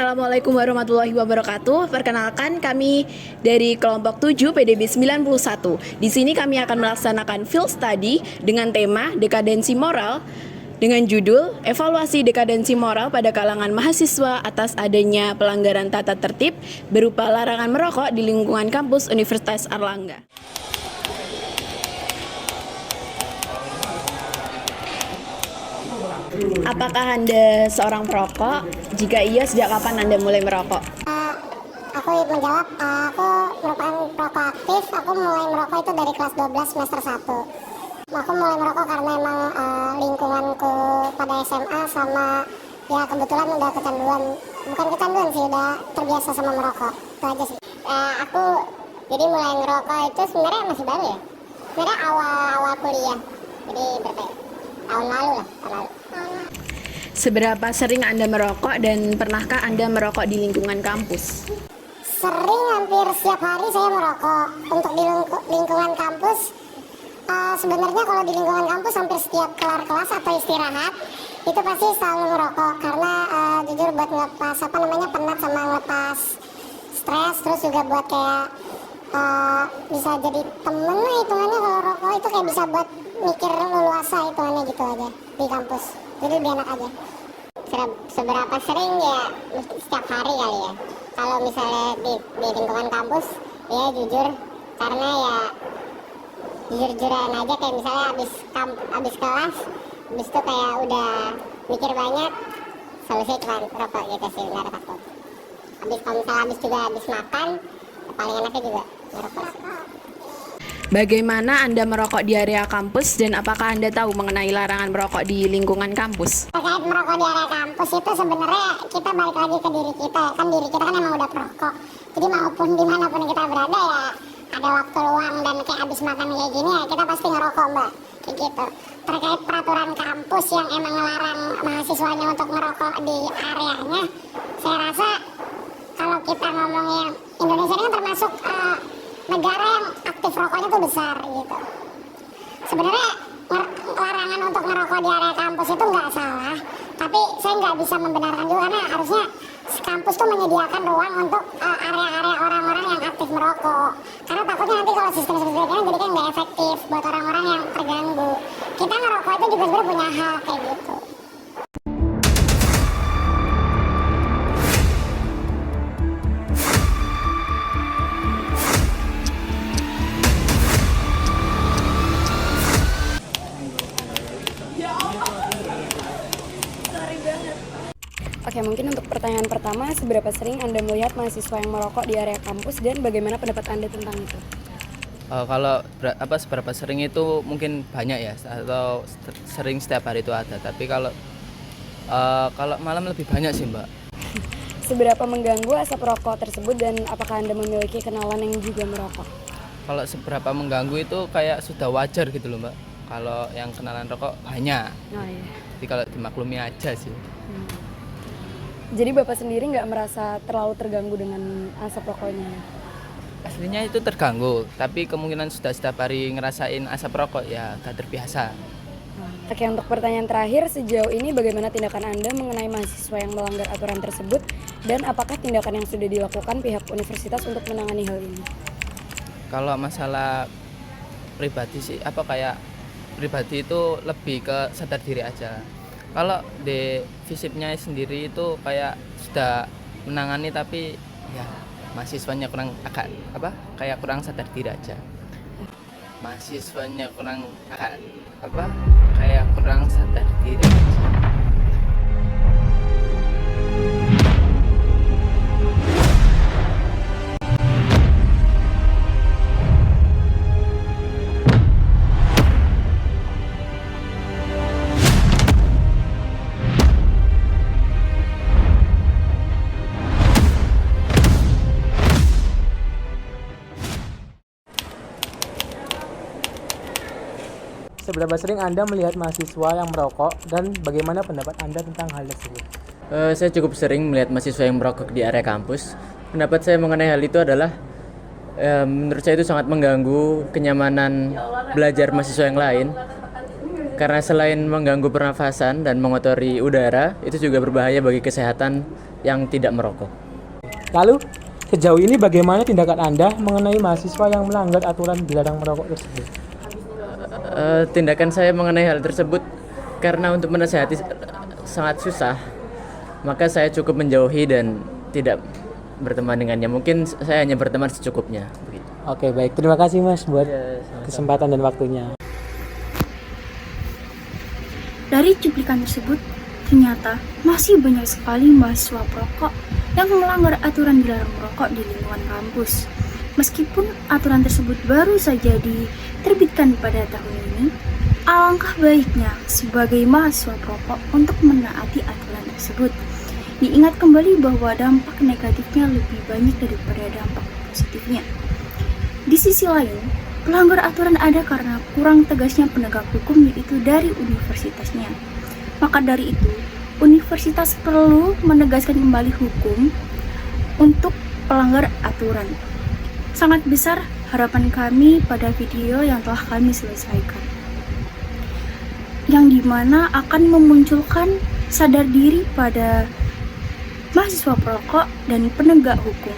Assalamualaikum warahmatullahi wabarakatuh. Perkenalkan, kami dari kelompok 7 PDB 91. Di sini kami akan melaksanakan field study dengan tema dekadensi moral dengan judul evaluasi dekadensi moral pada kalangan mahasiswa atas adanya pelanggaran tata tertib berupa larangan merokok di lingkungan kampus Universitas Airlangga. Apakah Anda seorang perokok? Jika iya, sejak kapan Anda mulai merokok? Aku menjawab, aku merupakan perokok aktif. Aku mulai merokok itu dari kelas 12 semester 1. Aku mulai merokok karena emang lingkunganku pada SMA sama ya kebetulan udah kecanduan. Bukan kecanduan sih, udah terbiasa sama merokok. Itu aja sih. Aku jadi mulai ngerokok itu sebenarnya masih baru ya. Sebenarnya awal kuliah. Jadi berapa ya? Tahun lalu. Seberapa sering Anda merokok dan pernahkah Anda merokok di lingkungan kampus? Sering, hampir setiap hari saya merokok. Untuk di lingkungan kampus, sebenarnya kalau di lingkungan kampus hampir setiap kelar kelas atau istirahat itu pasti selalu merokok karena jujur buat ngelepas penat sama ngelepas stres, terus juga buat kayak bisa jadi temen lah hitungannya. Kalau rokok itu kayak bisa buat mikir leluasa hitungannya gitu aja di kampus, jadi lebih enak aja. Seberapa sering ya setiap hari kali ya. Kalau misalnya di lingkungan kampus ya jujur, karena ya jujur-jujuran aja, kayak misalnya abis kelas, abis itu kayak udah mikir banyak, solusinya cuma rokok gitu sih, benar takut. Kalau misalnya abis makan, paling enaknya juga ngerokok sih. Bagaimana Anda merokok di area kampus dan apakah Anda tahu mengenai larangan merokok di lingkungan kampus? Terkait merokok di area kampus itu sebenarnya kita balik lagi ke diri kita. Kan diri kita kan emang udah perokok. Jadi maupun dimanapun kita berada ya ada waktu luang dan kayak abis makan kayak gini ya kita pasti ngerokok mbak. Kayak gitu. Terkait peraturan kampus yang emang ngelarang mahasiswanya untuk merokok di areanya, saya rasa kalau kita ngomongnya Indonesia ini kan termasuk negara yang aktif rokoknya tuh besar gitu. Sebenarnya larangan untuk merokok di area kampus itu nggak salah, tapi saya nggak bisa membenarkan juga karena harusnya kampus tuh menyediakan ruang untuk area-area orang-orang yang aktif merokok. Karena takutnya nanti kalau sistem seperti ini jadi kan nggak efektif buat orang-orang yang terganggu. Kita ngerokok itu juga sebenarnya punya hak kayak gitu. Oke, mungkin untuk pertanyaan pertama, seberapa sering Anda melihat mahasiswa yang merokok di area kampus dan bagaimana pendapat Anda tentang itu? Kalau seberapa sering itu mungkin banyak ya, atau sering setiap hari itu ada. Tapi kalau malam lebih banyak sih mbak. Seberapa mengganggu asap rokok tersebut dan apakah Anda memiliki kenalan yang juga merokok? Kalau seberapa mengganggu itu kayak sudah wajar gitu loh mbak. Kalau yang kenalan rokok banyak. Oh, iya. Jadi kalau dimaklumi aja sih. Jadi Bapak sendiri nggak merasa terlalu terganggu dengan asap rokoknya? Aslinya itu terganggu, tapi kemungkinan sudah setiap hari ngerasain asap rokok ya udah terbiasa. Oke, untuk pertanyaan terakhir, sejauh ini bagaimana tindakan Anda mengenai mahasiswa yang melanggar aturan tersebut dan apakah tindakan yang sudah dilakukan pihak universitas untuk menangani hal ini? Kalau masalah pribadi sih, pribadi itu lebih ke sadar diri aja. Kalau di FISIP-nya sendiri itu kayak sudah menangani, tapi ya mahasiswanya kurang kurang sadar diri aja. Mahasiswanya kurang sadar diri aja. Seberapa sering Anda melihat mahasiswa yang merokok dan bagaimana pendapat Anda tentang hal tersebut? Saya cukup sering melihat mahasiswa yang merokok di area kampus. Pendapat saya mengenai hal itu adalah menurut saya itu sangat mengganggu kenyamanan belajar mahasiswa yang lain. Karena selain mengganggu pernafasan dan mengotori udara, itu juga berbahaya bagi kesehatan yang tidak merokok. Lalu, sejauh ini bagaimana tindakan Anda mengenai mahasiswa yang melanggar aturan dilarang merokok tersebut? Tindakan saya mengenai hal tersebut karena untuk menasihati sangat susah, maka saya cukup menjauhi dan tidak berteman dengannya. Mungkin saya hanya berteman secukupnya. Begitu. Oke, baik. Terima kasih Mas buat Ya, sama-sama. kesempatan dan waktunya. Dari cuplikan tersebut, ternyata masih banyak sekali mahasiswa perokok yang melanggar aturan dilarang merokok di lingkungan kampus. Meskipun aturan tersebut baru saja diterbitkan pada tahun ini, alangkah baiknya sebagai mahasiswa perokok untuk menaati aturan tersebut. Diingat kembali bahwa dampak negatifnya lebih banyak daripada dampak positifnya. Di sisi lain, pelanggar aturan ada karena kurang tegasnya penegak hukum, yaitu dari universitasnya. Maka dari itu, universitas perlu menegaskan kembali hukum untuk pelanggar aturan. Sangat besar harapan kami pada video yang telah kami selesaikan, yang dimana akan memunculkan sadar diri pada mahasiswa perokok dan penegak hukum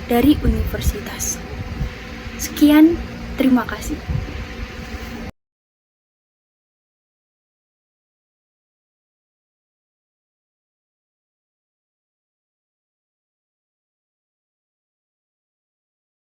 dari universitas. Sekian, terima kasih.